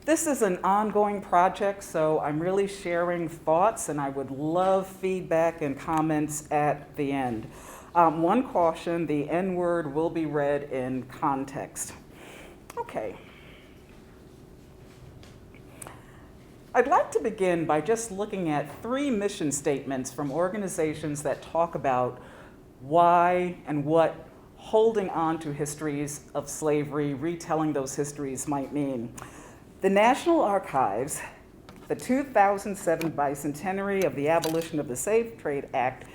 This is an ongoing project, so I'm really sharing thoughts, and I would love feedback and comments at the end. One caution, the N-word will be read in context. Okay. I'd like to begin by just looking at 3 mission statements from organizations that talk about why and what holding on to histories of slavery, retelling those histories might mean. The National Archives, the 2007 bicentenary of the abolition of the Slave Trade Act,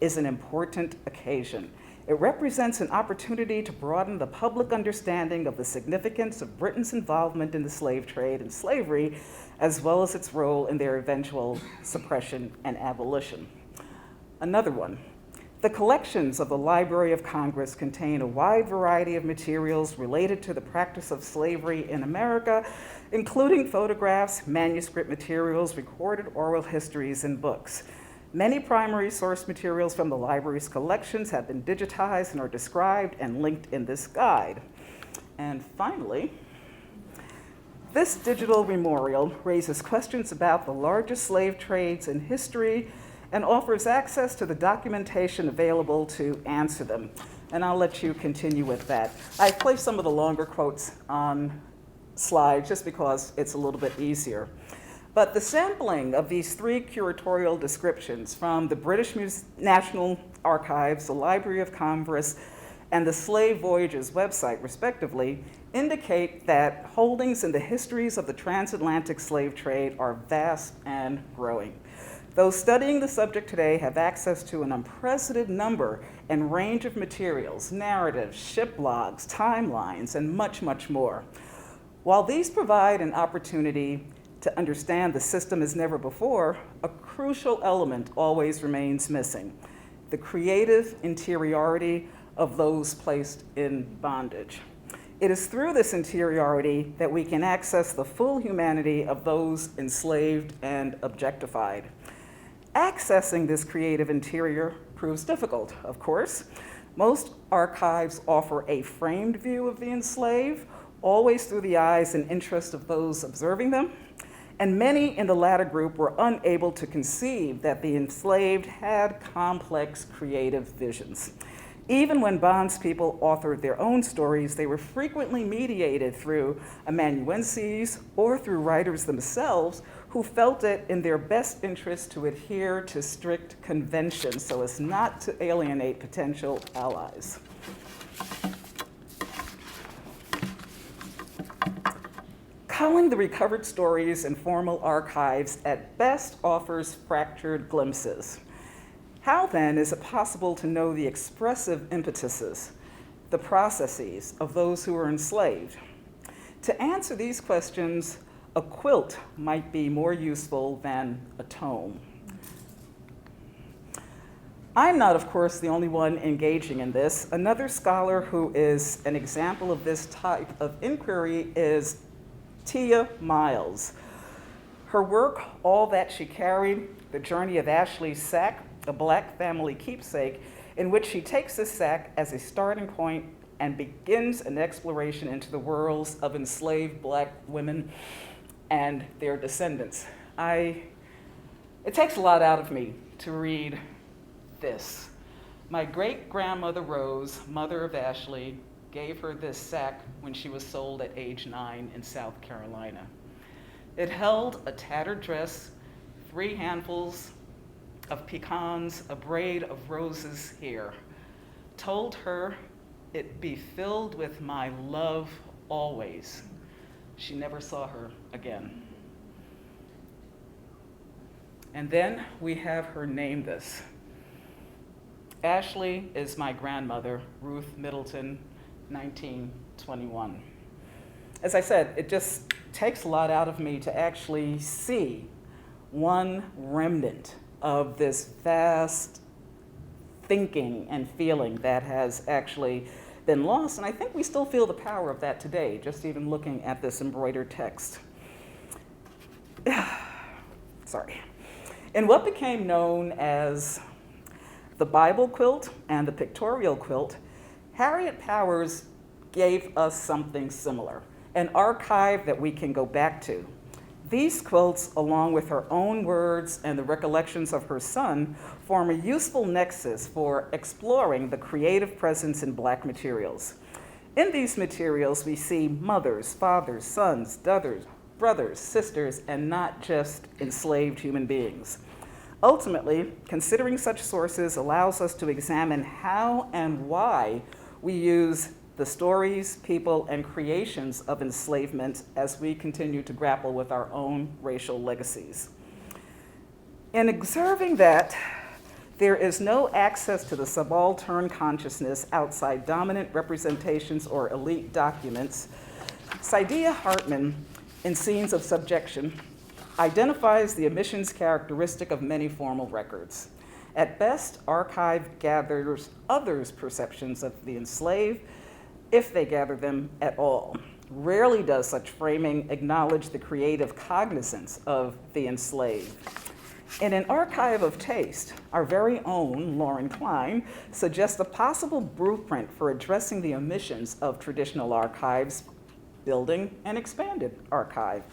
is an important occasion. It represents an opportunity to broaden the public understanding of the significance of Britain's involvement in the slave trade and slavery, as well as its role in their eventual suppression and abolition. Another one. The collections of the Library of Congress contain a wide variety of materials related to the practice of slavery in America, including photographs, manuscript materials, recorded oral histories, and books. Many primary source materials from the library's collections have been digitized and are described and linked in this guide. And finally, this digital memorial raises questions about the largest slave trades in history and offers access to the documentation available to answer them. And I'll let you continue with that. I placed some of the longer quotes on slides just because it's a little bit easier. But the sampling of these 3 curatorial descriptions from the British National Archives, the Library of Congress, and the Slave Voyages website, respectively, indicate that holdings in the histories of the transatlantic slave trade are vast and growing. Those studying the subject today have access to an unprecedented number and range of materials, narratives, ship logs, timelines, and much, much more. While these provide an opportunity to understand the system as never before, a crucial element always remains missing: the creative interiority of those placed in bondage. It is through this interiority that we can access the full humanity of those enslaved and objectified. Accessing this creative interior proves difficult, of course. Most archives offer a framed view of the enslaved, always through the eyes and interest of those observing them. And many in the latter group were unable to conceive that the enslaved had complex creative visions. Even when bondspeople authored their own stories, they were frequently mediated through amanuenses or through writers themselves who felt it in their best interest to adhere to strict conventions so as not to alienate potential allies. Culling the recovered stories in formal archives at best offers fractured glimpses. How then is it possible to know the expressive impetuses, the processes of those who were enslaved? To answer these questions, a quilt might be more useful than a tome. I'm not, of course, the only one engaging in this. Another scholar who is an example of this type of inquiry is Tia Miles. Her work, All That She Carried, The Journey of Ashley's Sack, a Black Family Keepsake, in which she takes this sack as a starting point and begins an exploration into the worlds of enslaved Black women and their descendants. It takes a lot out of me to read this. My great-grandmother Rose, mother of Ashley, gave her this sack when she was sold at age 9 in South Carolina. It held a tattered dress, 3 handfuls of pecans, a braid of roses hair. Told her it be filled with my love always. She never saw her again. And then we have her name this. Ashley is my grandmother, Ruth Middleton, 1921. As I said, it just takes a lot out of me to actually see one remnant of this vast thinking and feeling that has actually been lost. And I think we still feel the power of that today, just even looking at this embroidered text. Sorry. In what became known as the Bible quilt and the pictorial quilt, Harriet Powers gave us something similar. an archive that we can go back to. These quilts, along with her own words and the recollections of her son, form a useful nexus for exploring the creative presence in Black materials. In these materials, we see mothers, fathers, sons, brothers, sisters, and not just enslaved human beings. Ultimately, considering such sources allows us to examine how and why we use the stories, people, and creations of enslavement as we continue to grapple with our own racial legacies. In observing that there is no access to the subaltern consciousness outside dominant representations or elite documents, Saidiya Hartman, in Scenes of Subjection, identifies the omissions characteristic of many formal records. At best, archive gathers others' perceptions of the enslaved, if they gather them at all. Rarely does such framing acknowledge the creative cognizance of the enslaved. In an archive of taste, our very own Lauren Klein suggests a possible blueprint for addressing the omissions of traditional archives, building an expanded archive.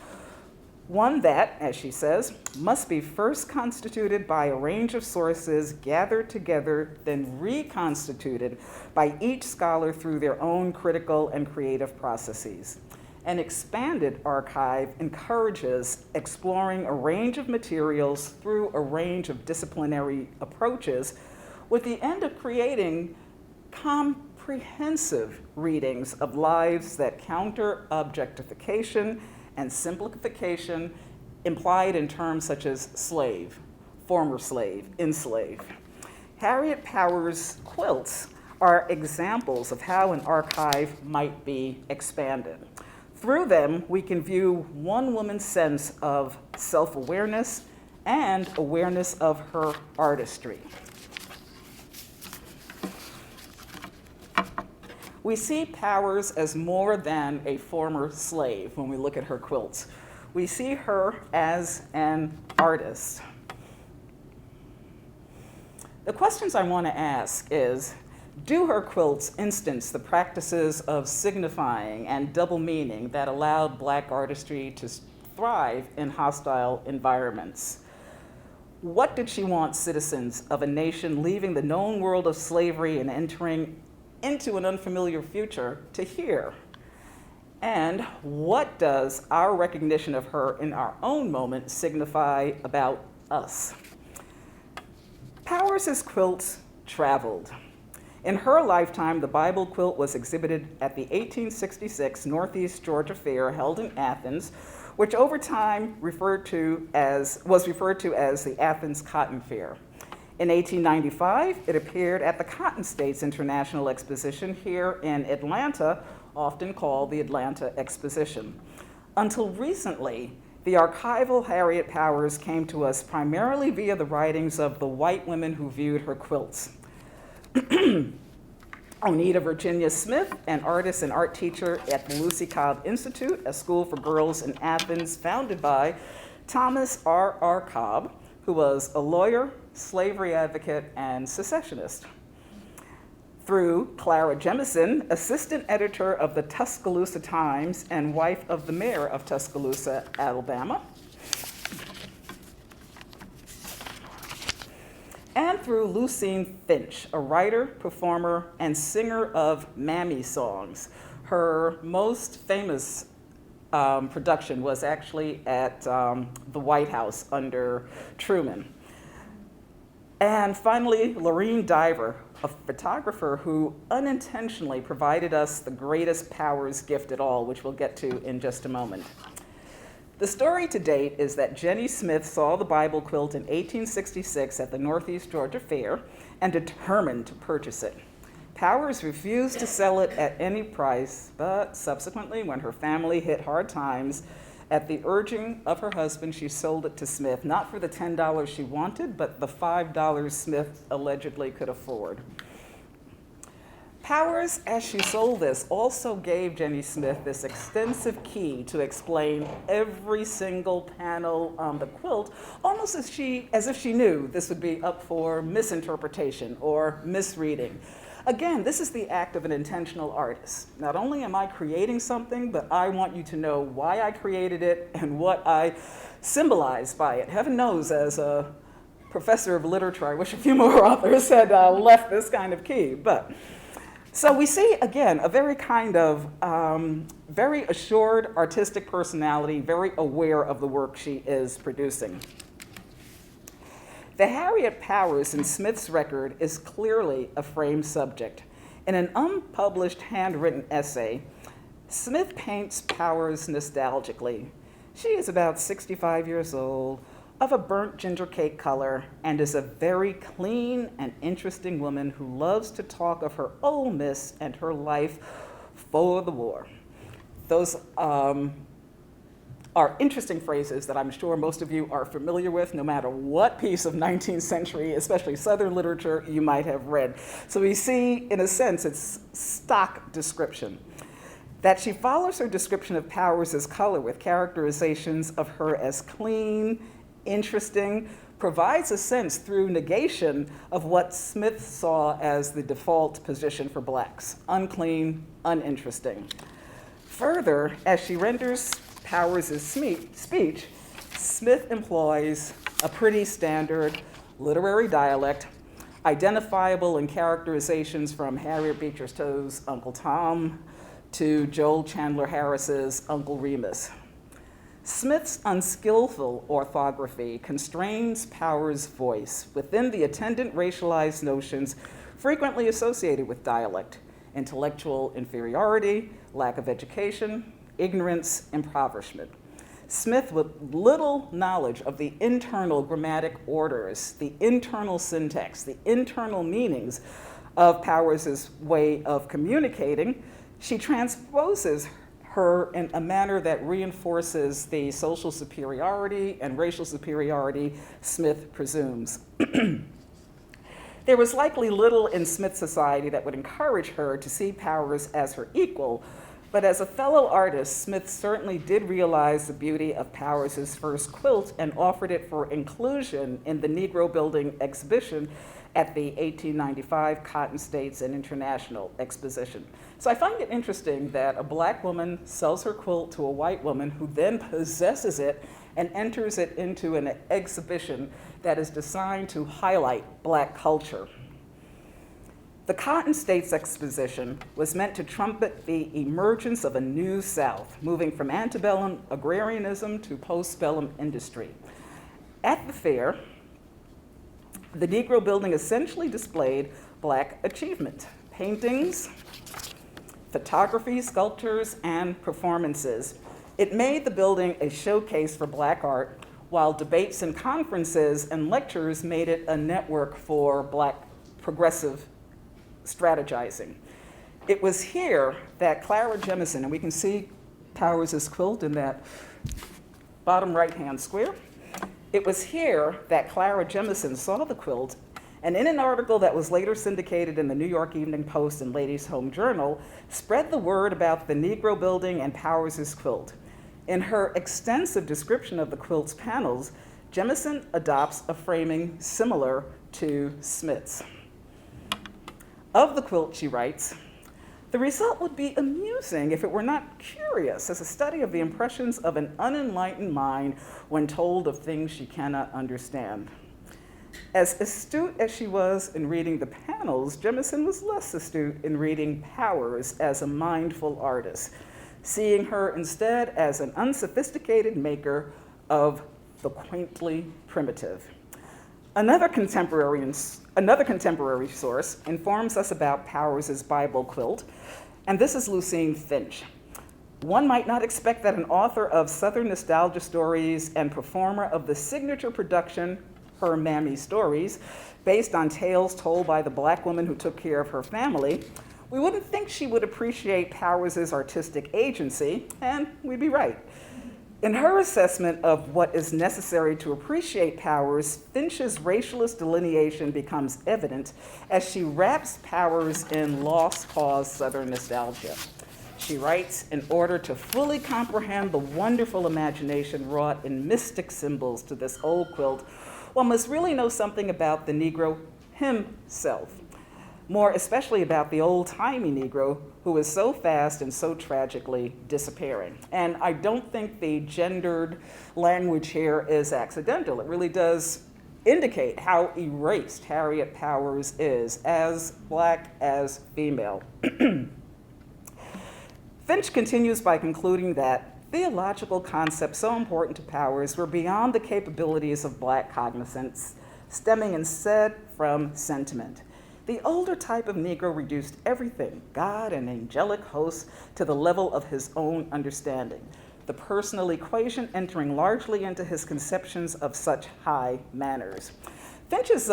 One that, as she says, must be first constituted by a range of sources gathered together, then reconstituted by each scholar through their own critical and creative processes. An expanded archive encourages exploring a range of materials through a range of disciplinary approaches with the end of creating comprehensive readings of lives that counter objectification and simplification implied in terms such as slave, former slave, enslaved. Harriet Power's quilts are examples of how an archive might be expanded. Through them, we can view one woman's sense of self-awareness and awareness of her artistry. We see Powers as more than a former slave when we look at her quilts. We see her as an artist. The questions I want to ask is, do her quilts instance the practices of signifying and double meaning that allowed Black artistry to thrive in hostile environments? What did she want citizens of a nation leaving the known world of slavery and entering into an unfamiliar future to hear? And what does our recognition of her in our own moment signify about us? Powers' quilts traveled. In her lifetime, the Bible quilt was exhibited at the 1866 Northeast Georgia Fair held in Athens, which over time was referred to as the Athens Cotton Fair. In 1895, it appeared at the Cotton States International Exposition here in Atlanta, often called the Atlanta Exposition. Until recently, the archival Harriet Powers came to us primarily via the writings of the white women who viewed her quilts. Onita Virginia Smith, an artist and art teacher at the Lucy Cobb Institute, a school for girls in Athens founded by Thomas R. Cobb, who was a lawyer, slavery advocate, and secessionist. Through Clara Jemison, assistant editor of the Tuscaloosa Times and wife of the mayor of Tuscaloosa, Alabama. And through Lucine Finch, a writer, performer, and singer of Mammy songs. Her most famous production was actually at the White House under Truman. And finally, Lorene Diver, a photographer who unintentionally provided us the greatest Powers gift at all, which we'll get to in just a moment. The story to date is that Jenny Smith saw the Bible quilt in 1866 at the Northeast Georgia Fair and determined to purchase it. Powers refused to sell it at any price, but subsequently, when her family hit hard times, at the urging of her husband, she sold it to Smith, not for the $10 she wanted, but the $5 Smith allegedly could afford. Powers, as she sold this, also gave Jenny Smith this extensive key to explain every single panel on the quilt, almost as if she knew this would be up for misinterpretation or misreading. Again, this is the act of an intentional artist. Not only am I creating something, but I want you to know why I created it and what I symbolize by it. Heaven knows, as a professor of literature, I wish a few more authors had left this kind of key. So we see, again, a very kind of very assured artistic personality, very aware of the work she is producing. The Harriet Powers in Smith's record is clearly a framed subject. In an unpublished handwritten essay, Smith paints Powers nostalgically. She is about 65 years old, of a burnt ginger cake color, and is a very clean and interesting woman who loves to talk of her Ole Miss and her life for the war. Those are interesting phrases that I'm sure most of you are familiar with, no matter what piece of 19th century, especially Southern literature, you might have read. So we see, in a sense, it's stock description. That she follows her description of Powers' color with characterizations of her as clean, interesting, provides a sense through negation of what Smith saw as the default position for blacks: unclean, uninteresting. Further, as she renders Powers' speech, Smith employs a pretty standard literary dialect, identifiable in characterizations from Harriet Beecher Stowe's Uncle Tom to Joel Chandler Harris's Uncle Remus. Smith's unskillful orthography constrains Powers' voice within the attendant racialized notions frequently associated with dialect: intellectual inferiority, lack of education, ignorance, impoverishment. Smith, with little knowledge of the internal grammatic orders, the internal syntax, the internal meanings of Powers' way of communicating, she transposes her in a manner that reinforces the social superiority and racial superiority Smith presumes. There was likely little in Smith's society that would encourage her to see Powers as her equal, but as a fellow artist, Smith certainly did realize the beauty of Powers' first quilt and offered it for inclusion in the Negro Building exhibition at the 1895 Cotton States and International Exposition. So I find it interesting that a black woman sells her quilt to a white woman who then possesses it and enters it into an exhibition that is designed to highlight black culture. The Cotton States Exposition was meant to trumpet the emergence of a new South, moving from antebellum agrarianism to postbellum industry. At the fair, the Negro Building essentially displayed black achievement: paintings, photography, sculptures, and performances. It made the building a showcase for black art, while debates and conferences and lectures made it a network for black progressive strategizing. It was here that Clara Jemison, and we can see Powers' quilt in that bottom right-hand square. It was here that Clara Jemison saw the quilt, and in an article that was later syndicated in the New York Evening Post and Ladies' Home Journal, spread the word about the Negro Building and Powers' quilt. In her extensive description of the quilt's panels, Jemison adopts a framing similar to Smith's. Of the quilt, she writes, "The result would be amusing if it were not curious, as a study of the impressions of an unenlightened mind when told of things she cannot understand." As astute as she was in reading the panels, Jemison was less astute in reading Powers as a mindful artist, seeing her instead as an unsophisticated maker of the quaintly primitive. Another contemporary source informs us about Powers' Bible quilt, and this is Lucine Finch. One might not expect that an author of Southern nostalgia stories and performer of the signature production, Her Mammy Stories, based on tales told by the black woman who took care of her family, we wouldn't think she would appreciate Powers' artistic agency, and we'd be right. In her assessment of what is necessary to appreciate Powers, Finch's racialist delineation becomes evident as she wraps Powers in lost cause Southern nostalgia. She writes, in order to fully comprehend the wonderful imagination wrought in mystic symbols to this old quilt, one must really know something about the Negro himself. more especially about the old-timey Negro who is so fast and so tragically disappearing. And I don't think the gendered language here is accidental. It really does indicate how erased Harriet Powers is, as Black as female. Finch continues by concluding that theological concepts so important to Powers were beyond the capabilities of Black cognizance, stemming instead from sentiment. The older type of Negro reduced everything, God and angelic hosts, to the level of his own understanding, the personal equation entering largely into his conceptions of such high manners. Finch's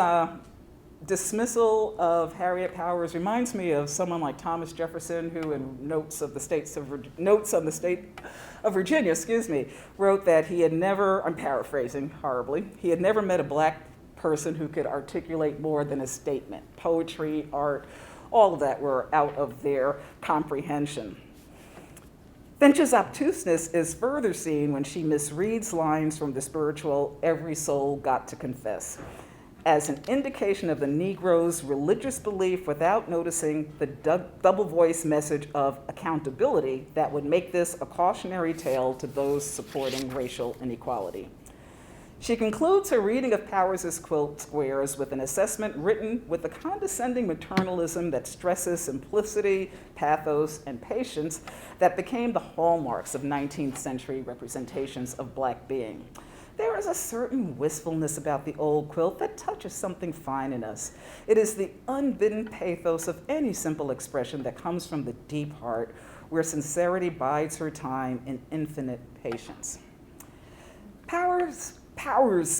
dismissal of Harriet Powers reminds me of someone like Thomas Jefferson, who in Notes on the State of Virginia, wrote that he had never, I'm paraphrasing horribly, he had never met a Black person who could articulate more than a statement. Poetry, art, all of that were out of their comprehension. Finch's obtuseness is further seen when she misreads lines from the spiritual "Every Soul Got to Confess" as an indication of the Negro's religious belief without noticing the double voice message of accountability that would make this a cautionary tale to those supporting racial inequality. She concludes her reading of Powers' quilt squares with an assessment written with a condescending maternalism that stresses simplicity, pathos, and patience that became the hallmarks of 19th century representations of Black being. There is a certain wistfulness about the old quilt that touches something fine in us. It is the unbidden pathos of any simple expression that comes from the deep heart, where sincerity bides her time in infinite patience. Powers'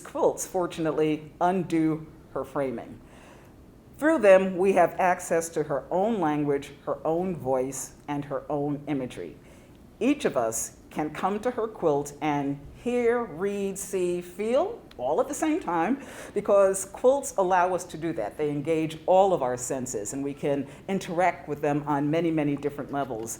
quilts, fortunately, undo her framing. Through them, we have access to her own language, her own voice, and her own imagery. Each of us can come to her quilt and hear, read, see, feel, all at the same time, because quilts allow us to do that. They engage all of our senses, and we can interact with them on many, many different levels.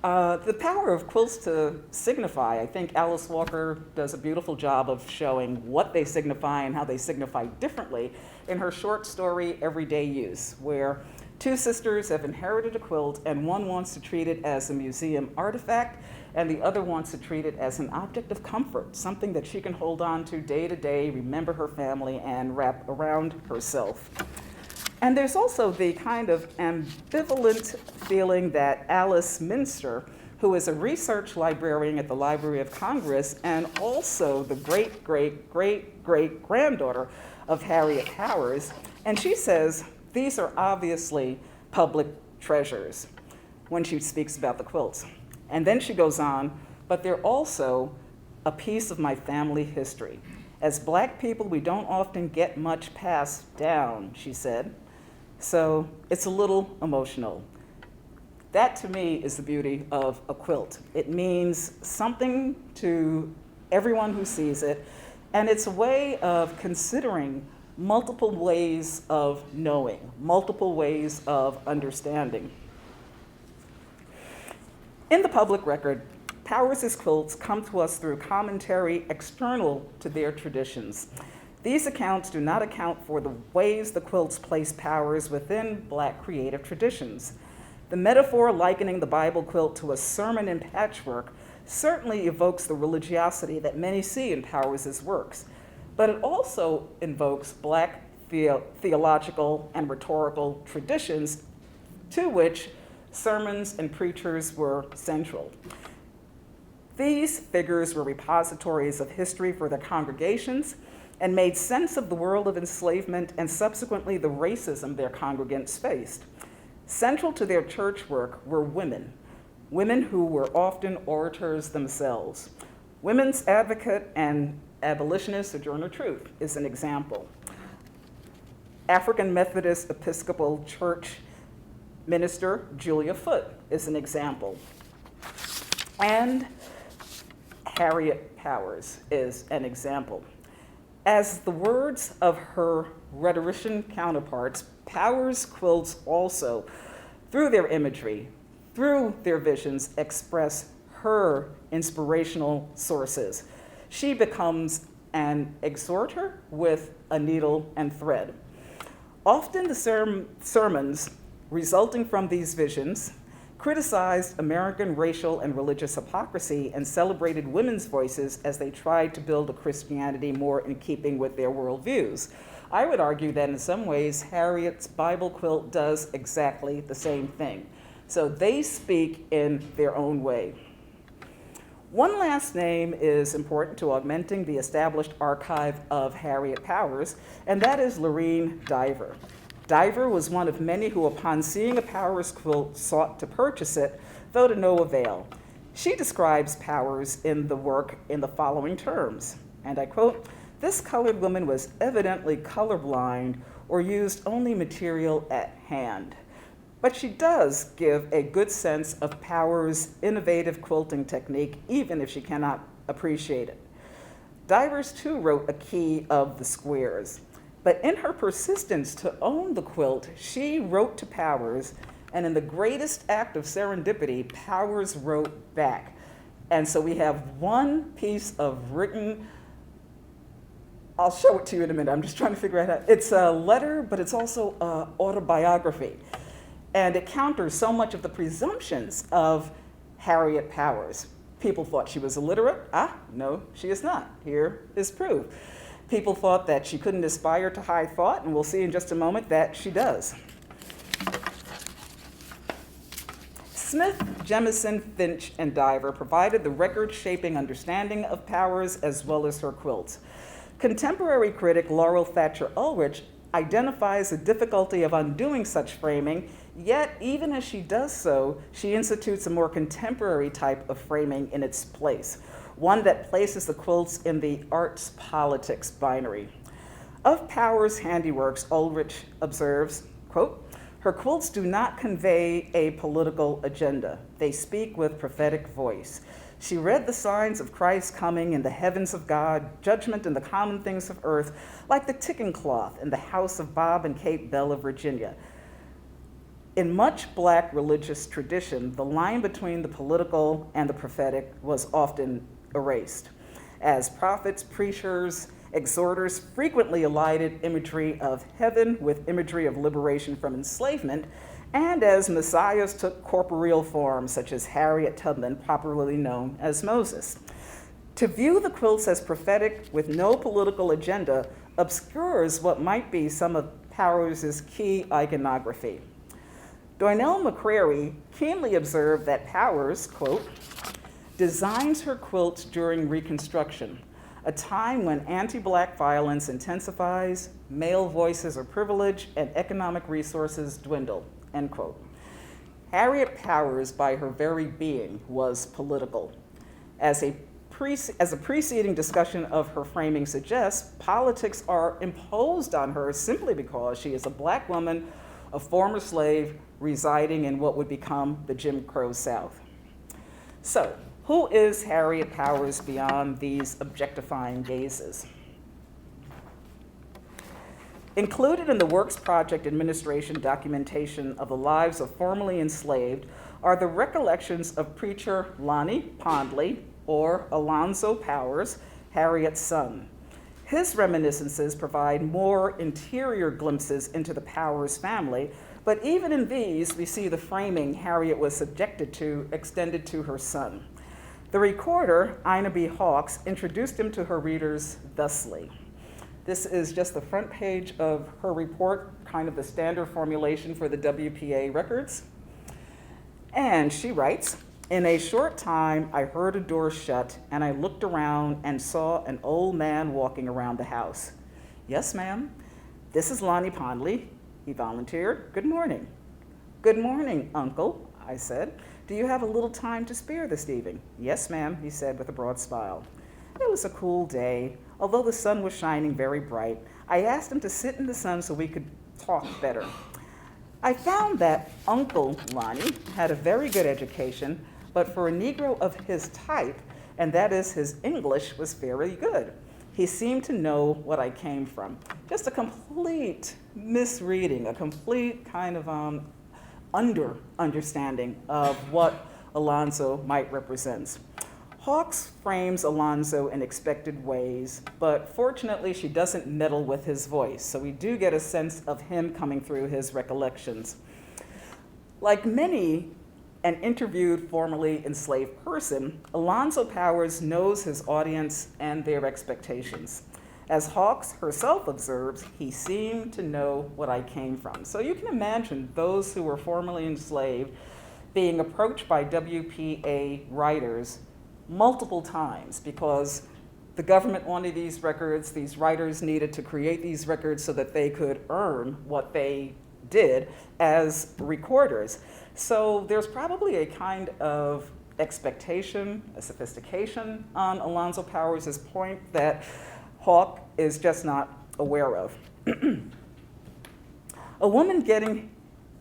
The power of quilts to signify, I think Alice Walker does a beautiful job of showing what they signify and how they signify differently in her short story, Everyday Use, where two sisters have inherited a quilt and one wants to treat it as a museum artifact and the other wants to treat it as an object of comfort, something that she can hold on to day, remember her family, and wrap around herself. And there's also the kind of ambivalent feeling that Alice Minster, who is a research librarian at the Library of Congress and also the great-great-great-great-granddaughter of Harriet Powers, and she says these are obviously public treasures when she speaks about the quilts. And then she goes on, but they're also a piece of my family history. As Black people, we don't often get much passed down, she said. So it's a little emotional. That to me is the beauty of a quilt. It means something to everyone who sees it, and it's a way of considering multiple ways of knowing, multiple ways of understanding. In the public record, Powers' quilts come to us through commentary external to their traditions. These accounts do not account for the ways the quilts place Powers within Black creative traditions. The metaphor likening the Bible quilt to a sermon in patchwork certainly evokes the religiosity that many see in Powers' works, but it also invokes Black theological and rhetorical traditions to which sermons and preachers were central. These figures were repositories of history for their congregations and made sense of the world of enslavement and subsequently the racism their congregants faced. Central to their church work were women who were often orators themselves. Women's advocate and abolitionist Sojourner Truth is an example. African Methodist Episcopal Church minister Julia Foote is an example. And Harriet Powers is an example. As the words of her rhetorician counterparts, Powers' quilts also, through their imagery, through their visions, express her inspirational sources. She becomes an exhorter with a needle and thread. Often the sermons resulting from these visions criticized American racial and religious hypocrisy and celebrated women's voices as they tried to build a Christianity more in keeping with their worldviews. I would argue that in some ways, Harriet's Bible quilt does exactly the same thing. So they speak in their own way. One last name is important to augmenting the established archive of Harriet Powers, and that is Lorene Diver. Diver was one of many who, upon seeing a Powers quilt, sought to purchase it, though to no avail. She describes Powers in the work in the following terms, and I quote, "This colored woman was evidently colorblind or used only material at hand. But she does give a good sense of Powers' innovative quilting technique, even if she cannot appreciate it." Divers, too, wrote a key of the squares. But in her persistence to own the quilt, she wrote to Powers, and in the greatest act of serendipity, Powers wrote back. And so we have one piece of written, I'll show it to you in a minute, I'm just trying to figure it out. It's a letter, but it's also an autobiography. And it counters so much of the presumptions of Harriet Powers. People thought she was illiterate. No, she is not. Here is proof. People thought that she couldn't aspire to high thought, and we'll see in just a moment that she does. Smith, Jemison, Finch, and Diver provided the record-shaping understanding of Powers as well as her quilts. Contemporary critic Laurel Thatcher Ulrich identifies the difficulty of undoing such framing, yet even as she does so, she institutes a more contemporary type of framing in its place, one that places the quilts in the arts-politics binary. Of Powers' handiworks, Ulrich observes, quote, "Her quilts do not convey a political agenda. They speak with prophetic voice. She read the signs of Christ coming in the heavens of God, judgment in the common things of earth, like the ticking cloth in the house of Bob and Kate Bell of Virginia." In much Black religious tradition, the line between the political and the prophetic was often erased, as prophets, preachers, exhorters frequently elided imagery of heaven with imagery of liberation from enslavement, and as messiahs took corporeal form, such as Harriet Tubman, popularly known as Moses. To view the quilts as prophetic with no political agenda obscures what might be some of Powers' key iconography. Darnell McCrary keenly observed that Powers, quote, "designs her quilts during Reconstruction, a time when anti-Black violence intensifies, male voices are privileged, and economic resources dwindle," end quote. Harriet Powers, by her very being, was political. As a preceding discussion of her framing suggests, politics are imposed on her simply because she is a Black woman, a former slave, residing in what would become the Jim Crow South. So, who is Harriet Powers beyond these objectifying gazes? Included in the Works Project Administration documentation of the lives of formerly enslaved are the recollections of preacher Lonnie Pondley, or Alonzo Powers, Harriet's son. His reminiscences provide more interior glimpses into the Powers family, but even in these, we see the framing Harriet was subjected to extended to her son. The recorder, Ina B. Hawks, introduced him to her readers thusly. This is just the front page of her report, kind of the standard formulation for the WPA records. And she writes, "In a short time, I heard a door shut, and I looked around and saw an old man walking around the house. 'Yes, ma'am, this is Lonnie Pondley,' he volunteered. 'Good morning.' 'Good morning, Uncle,' I said. 'Do you have a little time to spare this evening?' 'Yes, ma'am,' he said with a broad smile. It was a cool day. Although the sun was shining very bright, I asked him to sit in the sun so we could talk better. I found that Uncle Lonnie had a very good education, but for a Negro of his type, and that is his English was very good. He seemed to know what I came from.'" Just a complete misreading, a complete kind of understanding of what Alonzo might represent. Hawkes frames Alonzo in expected ways, but fortunately she doesn't meddle with his voice, so we do get a sense of him coming through his recollections. Like many an interviewed formerly enslaved person, Alonzo Powers knows his audience and their expectations. As Hawkes herself observes, he seemed to know what I came from. So you can imagine those who were formerly enslaved being approached by WPA writers multiple times because the government wanted these records, these writers needed to create these records so that they could earn what they did as recorders. So there's probably a kind of expectation, a sophistication on Alonzo Powers' point that Hawke is just not aware of. A woman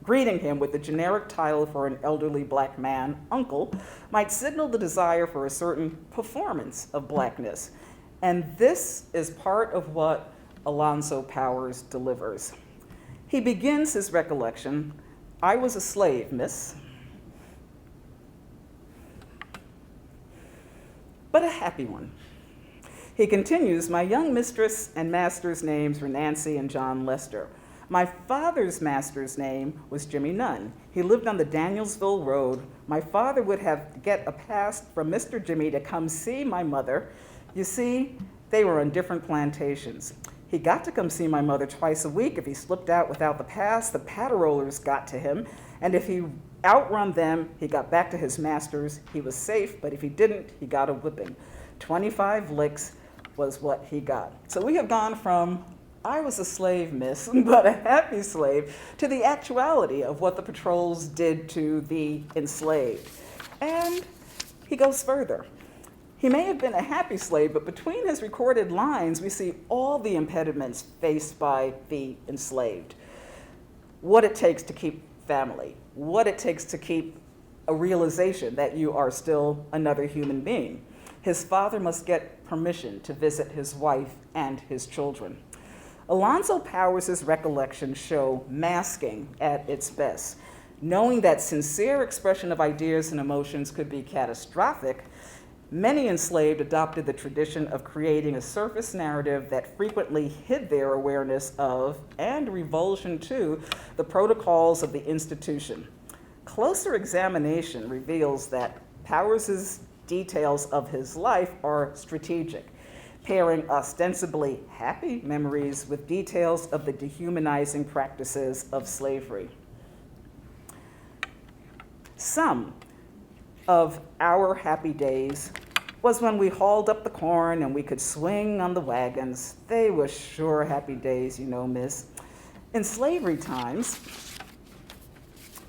greeting him with the generic title for an elderly black man, uncle, might signal the desire for a certain performance of blackness. And this is part of what Alonzo Powers delivers. He begins his recollection, "I was a slave, miss, but a happy one." He continues, "My young mistress and master's names were Nancy and John Lester. My father's master's name was Jimmy Nunn. He lived on the Danielsville Road. My father would have to get a pass from Mr. Jimmy to come see my mother. You see, they were on different plantations. He got to come see my mother twice a week. If he slipped out without the pass, the patrollers got to him. And if he outrun them, he got back to his master's. He was safe, but if he didn't, he got a whipping. 25 licks was what he got." So we have gone from "I was a slave, miss, but a happy slave," to the actuality of what the patrols did to the enslaved. And he goes further. He may have been a happy slave, but between his recorded lines, we see all the impediments faced by the enslaved. What it takes to keep family, what it takes to keep a realization that you are still another human being. His father must get permission to visit his wife and his children. Alonzo Powers' recollections show masking at its best. Knowing that sincere expression of ideas and emotions could be catastrophic, many enslaved adopted the tradition of creating a surface narrative that frequently hid their awareness of and revulsion to the protocols of the institution. Closer examination reveals that Powers' details of his life are strategic, pairing ostensibly happy memories with details of the dehumanizing practices of slavery. Some of our happy days was when we hauled up the corn and we could swing on the wagons. They were sure happy days, you know, miss. In slavery times,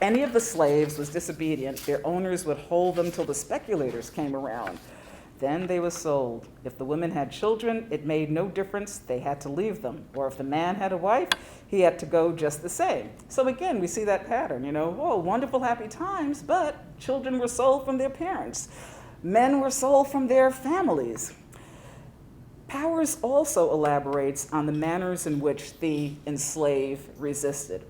any of the slaves was disobedient, their owners would hold them till the speculators came around. Then they were sold. If the women had children, it made no difference, they had to leave them. Or if the man had a wife, he had to go just the same. So again, we see that pattern, oh, wonderful happy times, but children were sold from their parents. Men were sold from their families. Powers also elaborates on the manners in which the enslaved resisted.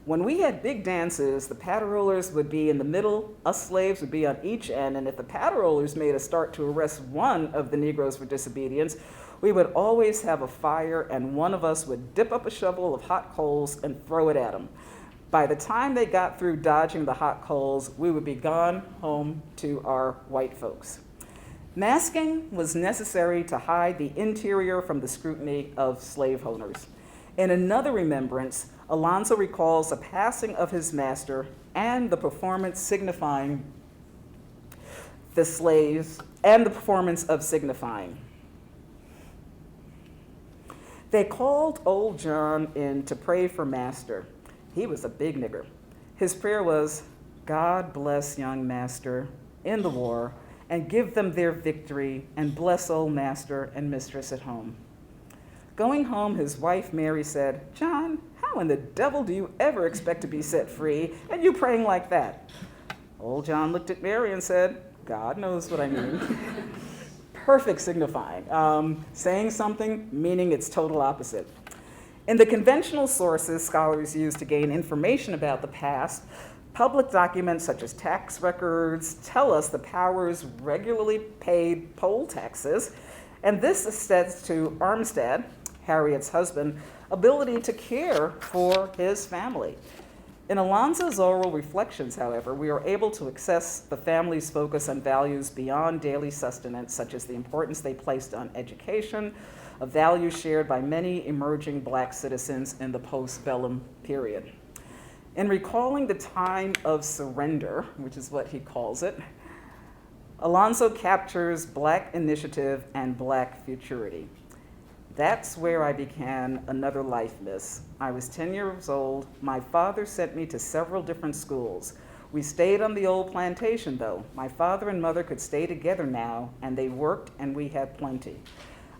When we had big dances, the patrollers would be in the middle, us slaves would be on each end, and if the patrollers made a start to arrest one of the Negroes for disobedience, we would always have a fire and one of us would dip up a shovel of hot coals and throw it at them. By the time they got through dodging the hot coals, we would be gone home to our white folks. Masking was necessary to hide the interior from the scrutiny of slave owners. In another remembrance, Alonzo recalls the passing of his master and the performance signifying the slaves and the performance of signifying. They called old John in to pray for master. He was a big nigger. His prayer was, "God bless young master in the war and give them their victory and bless old master and mistress at home." Going home, his wife Mary said, "John, how in the devil do you ever expect to be set free and you praying like that?" Old John looked at Mary and said, "God knows what I mean." Perfect signifying. Saying something, meaning its total opposite. In the conventional sources scholars use to gain information about the past, Public documents such as tax records tell us the Powers regularly paid poll taxes, and this attests to Armstead, Harriet's husband, ability to care for his family. In Alonzo's oral reflections, however, we are able to access the family's focus on values beyond daily sustenance, such as the importance they placed on education, a value shared by many emerging Black citizens in the postbellum period. In recalling the time of surrender, which is what he calls it, Alonzo captures Black initiative and Black futurity. That's where I began another life miss. I was 10 years old. My father sent me to several different schools. We stayed on the old plantation, though. My father and mother could stay together now, and they worked, and we had plenty.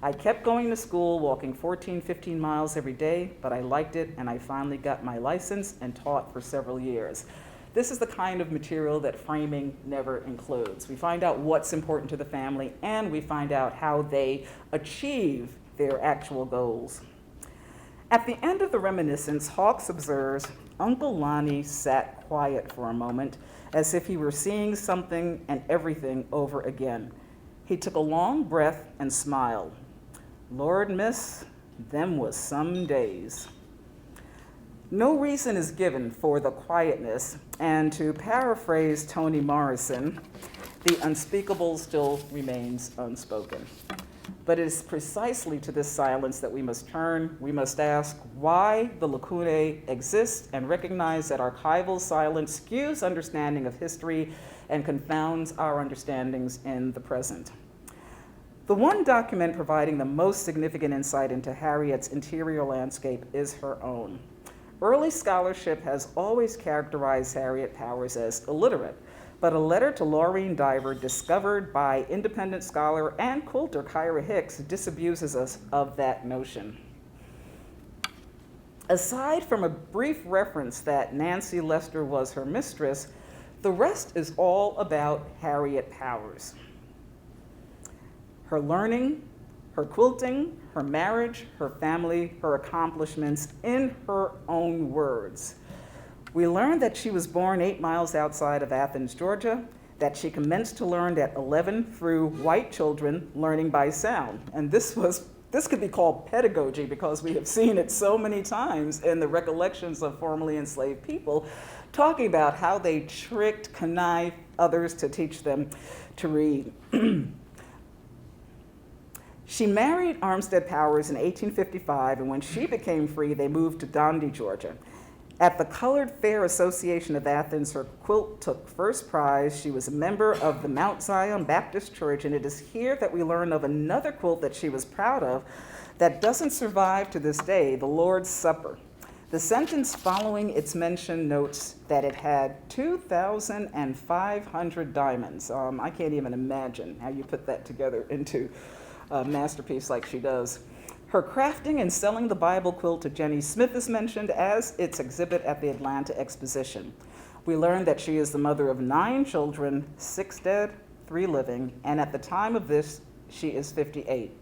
I kept going to school, walking 14, 15 miles every day, but I liked it, and I finally got my license and taught for several years. This is the kind of material that framing never includes. We find out what's important to the family, and we find out how they achieve their actual goals. At the end of the reminiscence, Hawks observes, Uncle Lonnie sat quiet for a moment, as if he were seeing something and everything over again. He took a long breath and smiled. Lord, miss, them was some days. No reason is given for the quietness, and to paraphrase Toni Morrison, the unspeakable still remains unspoken. But it is precisely to this silence that we must turn. We must ask why the lacunae exist and recognize that archival silence skews understanding of history and confounds our understandings in the present. The one document providing the most significant insight into Harriet's interior landscape is her own. Early scholarship has always characterized Harriet Powers as illiterate, but a letter to Laureen Diver, discovered by independent scholar and quilter Kyra Hicks, disabuses us of that notion. Aside from a brief reference that Nancy Lester was her mistress, the rest is all about Harriet Powers. Her learning, her quilting, her marriage, her family, her accomplishments, in her own words. We learned that she was born 8 miles outside of Athens, Georgia, that she commenced to learn at 11 through white children learning by sound. And this could be called pedagogy because we have seen it so many times in the recollections of formerly enslaved people, talking about how they tricked, connived others to teach them to read. She married Armstead Powers in 1855, and when she became free, they moved to Dundee, Georgia. At the Colored Fair Association of Athens, her quilt took first prize. She was a member of the Mount Zion Baptist Church, and it is here that we learn of another quilt that she was proud of that doesn't survive to this day, the Lord's Supper. The sentence following its mention notes that it had 2,500 diamonds. I can't even imagine how you put that together into a masterpiece like she does. Her crafting and selling the Bible quilt to Jenny Smith is mentioned as its exhibit at the Atlanta Exposition. We learn that she is the mother of 9 children, 6 dead, 3 living, and at the time of this, she is 58.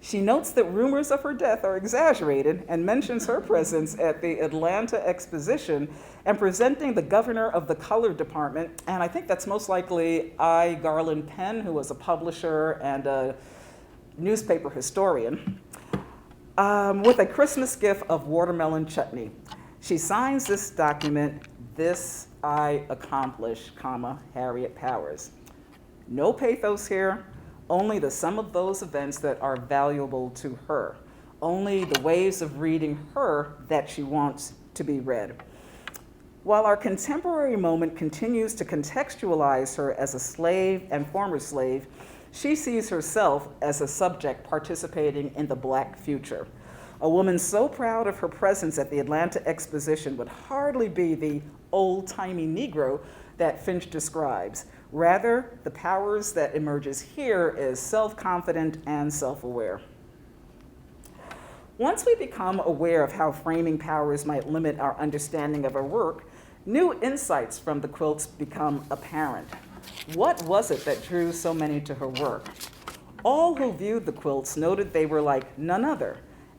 She notes that rumors of her death are exaggerated and mentions her presence at the Atlanta Exposition and presenting the governor of the color department, and I think that's most likely I. Garland Penn, who was a publisher and a newspaper historian, with a Christmas gift of watermelon chutney. She signs this document, "This I accomplish, Harriet Powers." No pathos here, only the sum of those events that are valuable to her, only the ways of reading her that she wants to be read. While our contemporary moment continues to contextualize her as a slave and former slave, she sees herself as a subject participating in the Black future. A woman so proud of her presence at the Atlanta Exposition would hardly be the old-timey Negro that Finch describes. Rather, the Powers that emerges here is self-confident and self-aware. Once we become aware of how framing Powers might limit our understanding of her work, new insights from the quilts become apparent. What was it that drew so many to her work? All who viewed the quilts noted they were like none other,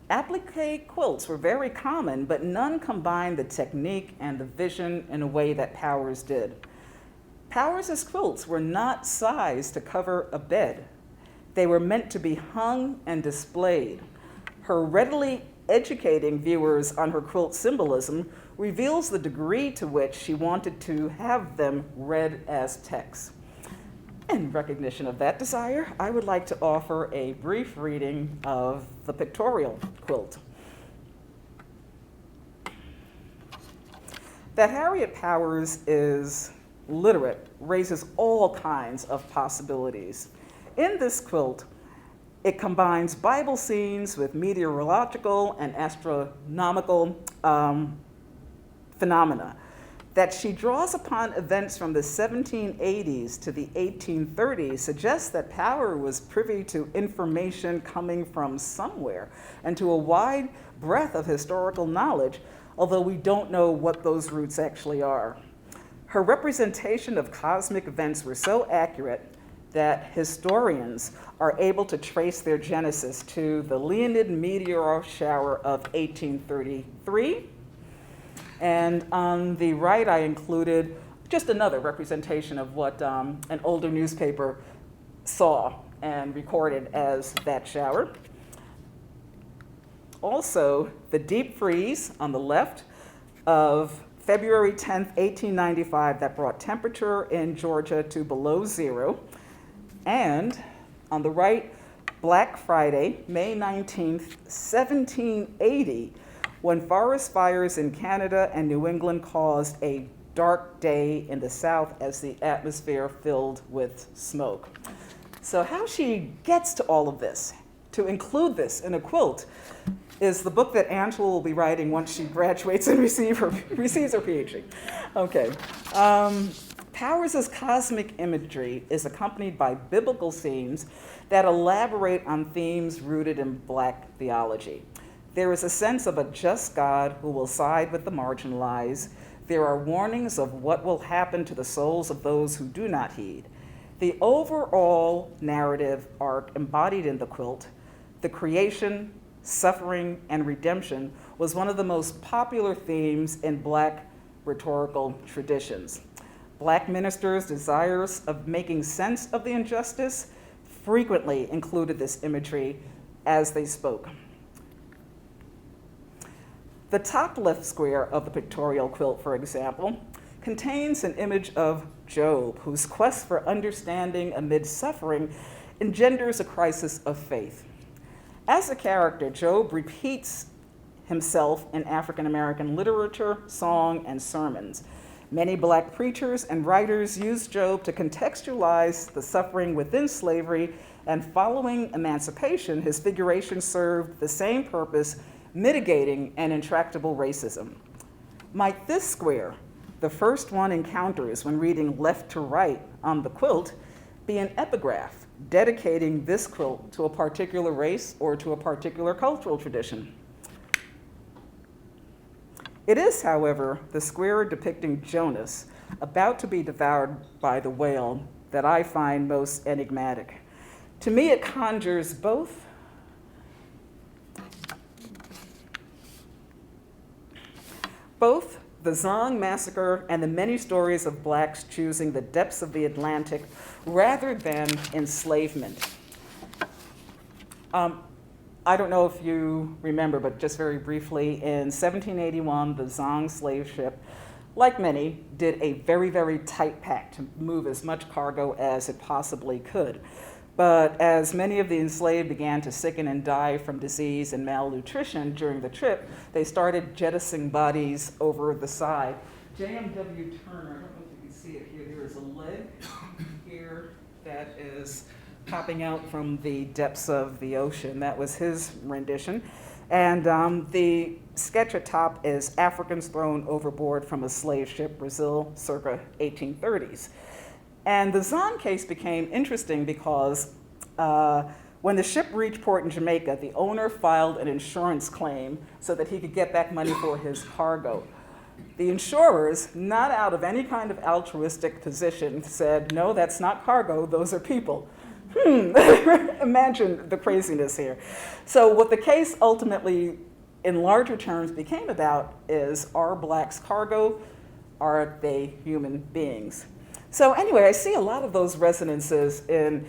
Applique quilts were very common, but none combined the technique and the vision in a way that Powers did. Powers' quilts were not sized to cover a bed. They were meant to be hung and displayed. Her readily educating viewers on her quilt symbolism reveals the degree to which she wanted to have them read as text. In recognition of that desire, I would like to offer a brief reading of the pictorial quilt. That Harriet Powers is literate raises all kinds of possibilities. In this quilt, it combines Bible scenes with meteorological and astronomical phenomena, that she draws upon events from the 1780s to the 1830s suggests that Power was privy to information coming from somewhere and to a wide breadth of historical knowledge, although we don't know what those roots actually are. Her representation of cosmic events were so accurate that historians are able to trace their genesis to the Leonid meteor shower of 1833. And on the right, I included just another representation of what an older newspaper saw and recorded as that shower. Also, the deep freeze on the left of February 10th, 1895, that brought temperature in Georgia to below zero. And on the right, Black Friday, May 19th, 1780, when forest fires in Canada and New England caused a dark day in the South as the atmosphere filled with smoke. So how she gets to all of this, to include this in a quilt, is the book that Angela will be writing once she graduates and receives her PhD. Okay. Powers' cosmic imagery is accompanied by biblical scenes that elaborate on themes rooted in Black theology. There is a sense of a just God who will side with the marginalized. There are warnings of what will happen to the souls of those who do not heed. The overall narrative arc embodied in the quilt, the creation, suffering, and redemption, was one of the most popular themes in Black rhetorical traditions. Black ministers' desires of making sense of the injustice frequently included this imagery as they spoke. The top left square of the pictorial quilt, for example, contains an image of Job, whose quest for understanding amid suffering engenders a crisis of faith. As a character, Job repeats himself in African American literature, song, and sermons. Many Black preachers and writers use Job to contextualize the suffering within slavery, and following emancipation, his figuration served the same purpose, mitigating an intractable racism. Might this square, the first one encounters when reading left to right on the quilt, be an epigraph dedicating this quilt to a particular race or to a particular cultural tradition? It is, however, the square depicting Jonas about to be devoured by the whale that I find most enigmatic. To me, it conjures both the Zong massacre and the many stories of Blacks choosing the depths of the Atlantic rather than enslavement. I don't know if you remember, but just very briefly, in 1781, the Zong slave ship, like many, did a very, very tight pack to move as much cargo as it possibly could. But as many of the enslaved began to sicken and die from disease and malnutrition during the trip, they started jettisoning bodies over the side. J.M.W. Turner, I don't know if you can see it here, there is a leg here that is popping out from the depths of the ocean. That was his rendition. And the sketch at top is Africans thrown overboard from a slave ship, Brazil, circa 1830s. And the Zong case became interesting because when the ship reached port in Jamaica, the owner filed an insurance claim so that he could get back money for his cargo. The insurers, not out of any kind of altruistic position, said, no, that's not cargo, those are people. Imagine the craziness here. So what the case ultimately, in larger terms, became about is, are blacks cargo? Are they human beings? So anyway, I see a lot of those resonances in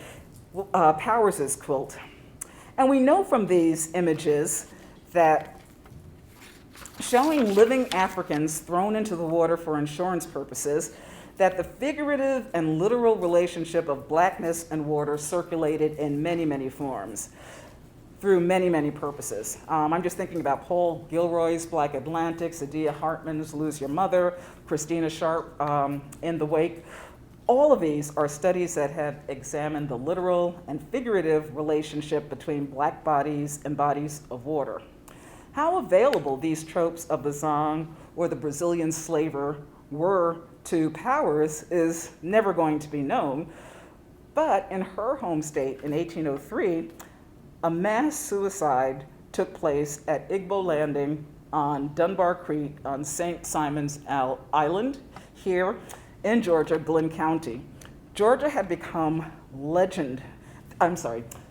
Powers's quilt. And we know from these images that showing living Africans thrown into the water for insurance purposes, that the figurative and literal relationship of blackness and water circulated in many, many forms through many, many purposes. I'm just thinking about Paul Gilroy's Black Atlantic, Sadia Hartman's Lose Your Mother, Christina Sharp in The Wake. All of these are studies that have examined the literal and figurative relationship between black bodies and bodies of water. How available these tropes of the Zong or the Brazilian slaver were to Powers is never going to be known, but in her home state in 1803, a mass suicide took place at Igbo Landing on Dunbar Creek on St. Simon's Island here in Georgia, Glynn County. Georgia had become legend.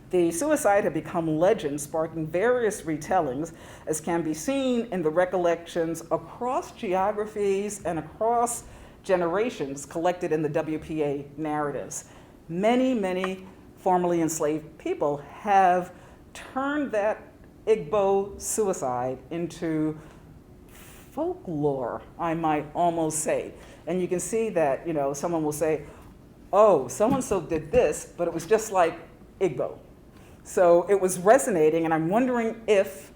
The suicide had become legend, sparking various retellings, as can be seen in the recollections across geographies and across generations collected in the WPA narratives. Many, many formerly enslaved people have turned that Igbo suicide into folklore, I might almost say. And you can see that, someone will say, oh, so-and-so did this, but it was just like Igbo. So it was resonating, and I'm wondering if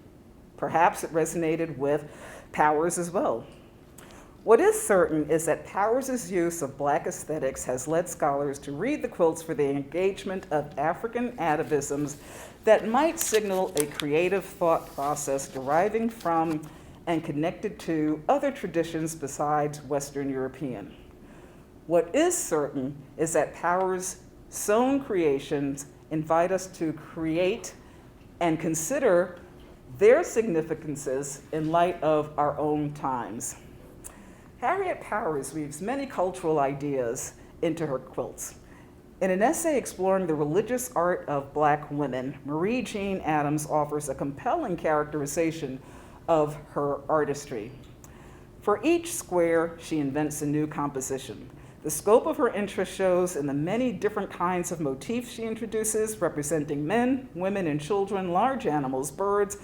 perhaps it resonated with Powers as well. What is certain is that Powers' use of Black aesthetics has led scholars to read the quilts for the engagement of African atavisms that might signal a creative thought process deriving from and connected to other traditions besides Western European. What is certain is that Powers' sewn creations invite us to create and consider their significances in light of our own times. Harriet Powers weaves many cultural ideas into her quilts. In an essay exploring the religious art of Black women, Marie Jean Adams offers a compelling characterization of her artistry. For each square, she invents a new composition. The scope of her interest shows in the many different kinds of motifs she introduces, representing men, women, and children, large animals, birds,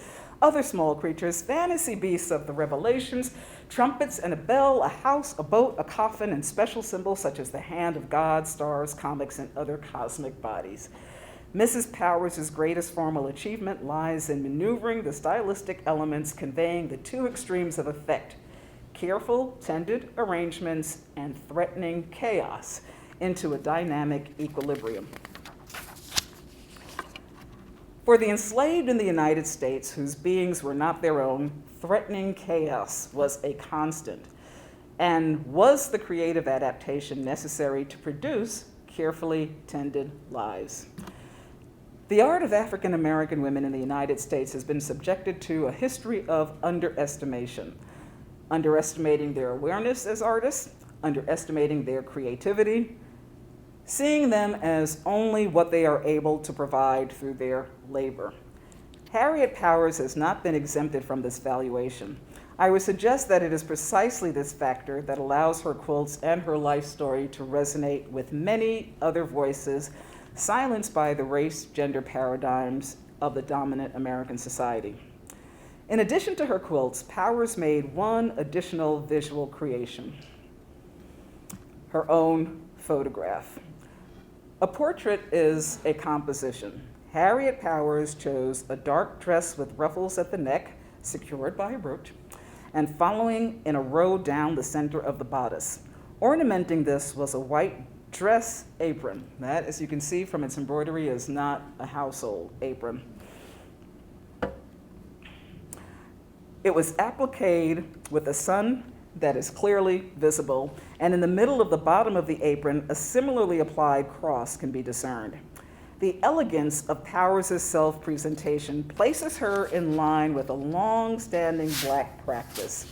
other small creatures, fantasy beasts of the Revelations, trumpets and a bell, a house, a boat, a coffin, and special symbols such as the hand of God, stars, comics, and other cosmic bodies. Mrs. Powers' greatest formal achievement lies in maneuvering the stylistic elements conveying the two extremes of effect, careful, tended arrangements and threatening chaos into a dynamic equilibrium. For the enslaved in the United States, whose beings were not their own, threatening chaos was a constant and was the creative adaptation necessary to produce carefully tended lives. The art of African American women in the United States has been subjected to a history of underestimation, underestimating their awareness as artists, underestimating their creativity, seeing them as only what they are able to provide through their labor. Harriet Powers has not been exempted from this valuation. I would suggest that it is precisely this factor that allows her quilts and her life story to resonate with many other voices silenced by the race-gender paradigms of the dominant American society. In addition to her quilts, Powers made one additional visual creation, her own photograph. A portrait is a composition. Harriet Powers chose a dark dress with ruffles at the neck, secured by a brooch, and following in a row down the center of the bodice. Ornamenting this was a white dress apron. That, as you can see from its embroidery, is not a household apron. It was appliqued with a sun that is clearly visible, and in the middle of the bottom of the apron, a similarly applied cross can be discerned. The elegance of Powers' self-presentation places her in line with a long-standing Black practice.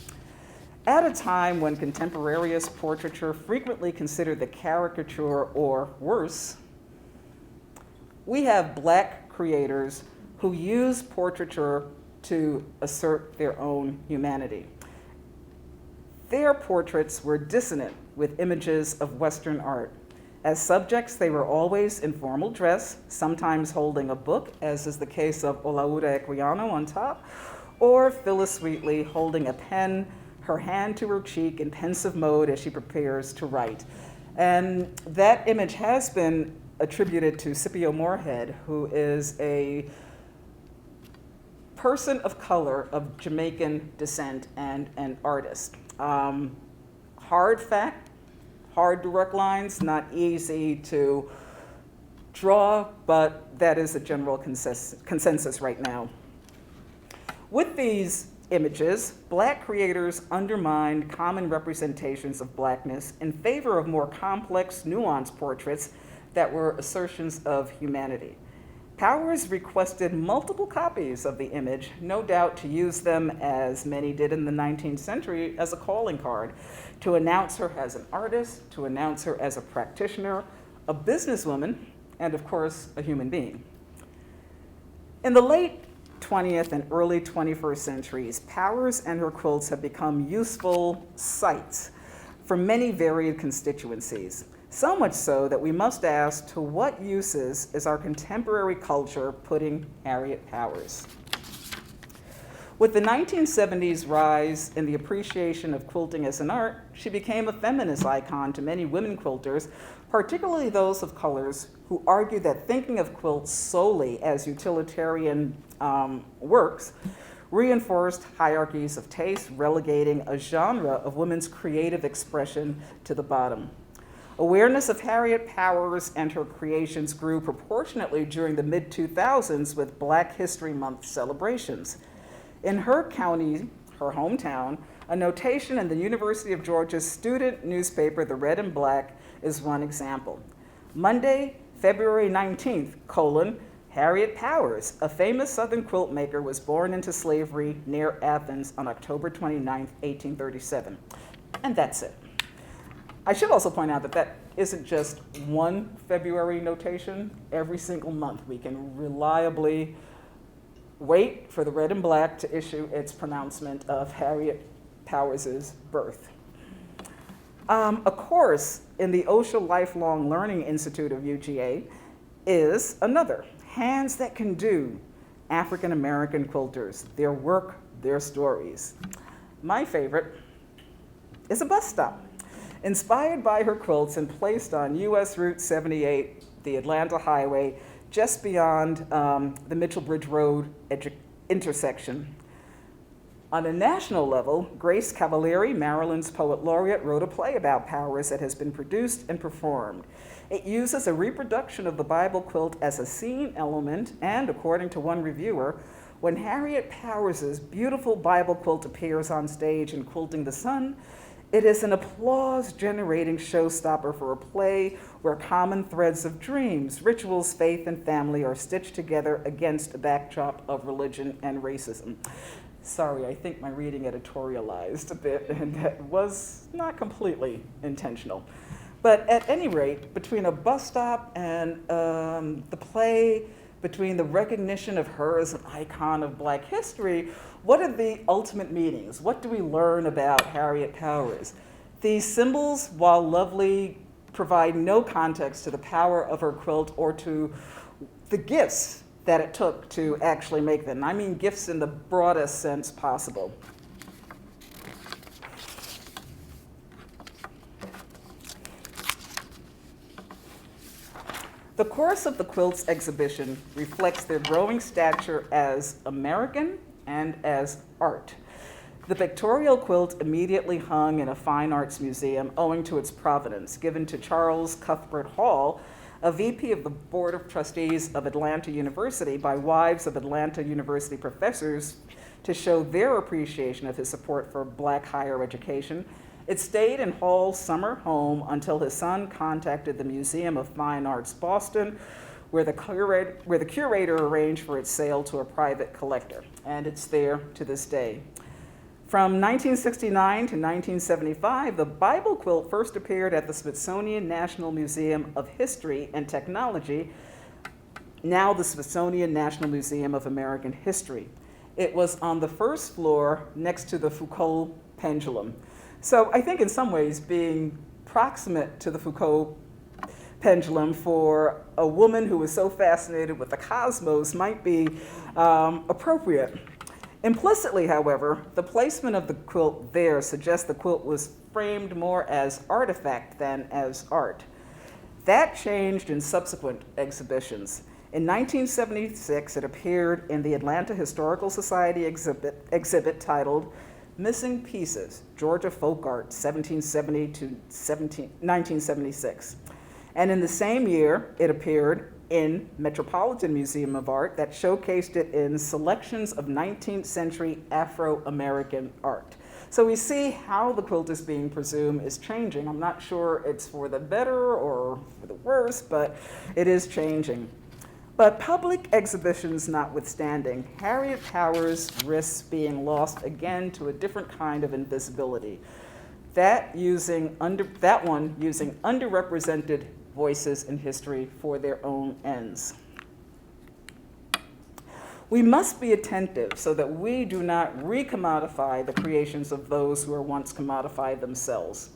At a time when contemporaneous portraiture frequently considered the caricature, or worse, we have Black creators who use portraiture to assert their own humanity. Their portraits were dissonant with images of Western art. As subjects, they were always in formal dress, sometimes holding a book, as is the case of Olaura Equiano on top, or Phyllis Wheatley holding a pen, her hand to her cheek in pensive mode as she prepares to write. And that image has been attributed to Scipio Moorhead, who is a person of color of Jamaican descent and an artist. Hard fact, hard direct lines, not easy to draw, but that is a general consensus right now. With these images, Black creators undermined common representations of Blackness in favor of more complex, nuanced portraits that were assertions of humanity. Powers requested multiple copies of the image, no doubt to use them, as many did in the 19th century, as a calling card, to announce her as an artist, to announce her as a practitioner, a businesswoman, and of course, a human being. In the late 20th and early 21st centuries, Powers and her quilts have become useful sites for many varied constituencies. So much so that we must ask, to what uses is our contemporary culture putting Harriet Powers? With the 1970s rise in the appreciation of quilting as an art, she became a feminist icon to many women quilters, particularly those of colors who argue that thinking of quilts solely as utilitarian works reinforced hierarchies of taste, relegating a genre of women's creative expression to the bottom. Awareness of Harriet Powers and her creations grew proportionately during the mid-2000s with Black History Month celebrations. In her county, her hometown, a notation in the University of Georgia's student newspaper, The Red and Black, is one example. Monday, February 19th, Harriet Powers, a famous Southern quilt maker, was born into slavery near Athens on October 29, 1837. And that's it. I should also point out that that isn't just one February notation. Every single month we can reliably wait for the Red and Black to issue its pronouncement of Harriet Powers' birth. A course in the OSHA Lifelong Learning Institute of UGA is another, Hands That Can Do, African American Quilters, Their Work, Their Stories. My favorite is a bus stop. Inspired by her quilts and placed on US Route 78, the Atlanta Highway, just beyond the Mitchell Bridge Road intersection. On a national level, Grace Cavalieri, Maryland's poet laureate, wrote a play about Powers that has been produced and performed. It uses a reproduction of the Bible quilt as a scene element, and according to one reviewer, when Harriet Powers' beautiful Bible quilt appears on stage in Quilting the Sun, it is an applause-generating showstopper for a play where common threads of dreams, rituals, faith, and family are stitched together against a backdrop of religion and racism. Sorry, I think my reading editorialized a bit, and that was not completely intentional. But at any rate, between a bus stop and the play, between the recognition of her as an icon of Black history, what are the ultimate meanings? What do we learn about Harriet Powers? These symbols, while lovely, provide no context to the power of her quilt or to the gifts that it took to actually make them. I mean gifts in the broadest sense possible. The course of the quilts exhibition reflects their growing stature as American and as art. The pictorial quilt immediately hung in a fine arts museum owing to its provenance, given to Charles Cuthbert Hall, a VP of the Board of Trustees of Atlanta University, by wives of Atlanta University professors to show their appreciation of his support for Black higher education. It stayed in Hall's summer home until his son contacted the Museum of Fine Arts Boston, where the curator arranged for its sale to a private collector, and it's there to this day. From 1969 to 1975, the Bible quilt first appeared at the Smithsonian National Museum of History and Technology now the Smithsonian National Museum of American History. It was on the first floor next to the Foucault pendulum. So I think in some ways being proximate to the Foucault pendulum for a woman who was so fascinated with the cosmos might be appropriate. Implicitly, however, the placement of the quilt there suggests the quilt was framed more as artifact than as art. That changed in subsequent exhibitions. In 1976, it appeared in the Atlanta Historical Society exhibit titled Missing Pieces, Georgia Folk Art, 1770 to 1976. And in the same year, it appeared in Metropolitan Museum of Art that showcased it in selections of 19th century Afro-American art. So we see how the quilt is being presumed is changing. I'm not sure it's for the better or for the worse, but it is changing. But public exhibitions notwithstanding, Harriet Powers risks being lost again to a different kind of invisibility. That one using underrepresented voices in history for their own ends. We must be attentive so that we do not re-commodify the creations of those who were once commodified themselves.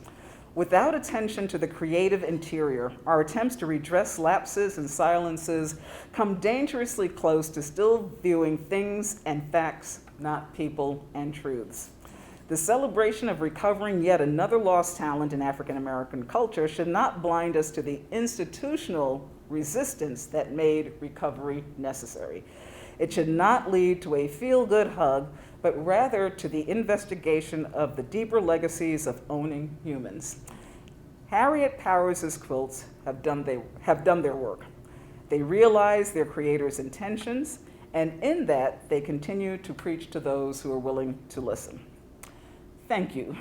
Without attention to the creative interior, our attempts to redress lapses and silences come dangerously close to still viewing things and facts, not people and truths. The celebration of recovering yet another lost talent in African American culture should not blind us to the institutional resistance that made recovery necessary. It should not lead to a feel-good hug, but rather to the investigation of the deeper legacies of owning humans. Harriet Powers' quilts have done their work. They realize their creator's intentions, and in that, they continue to preach to those who are willing to listen. Thank you.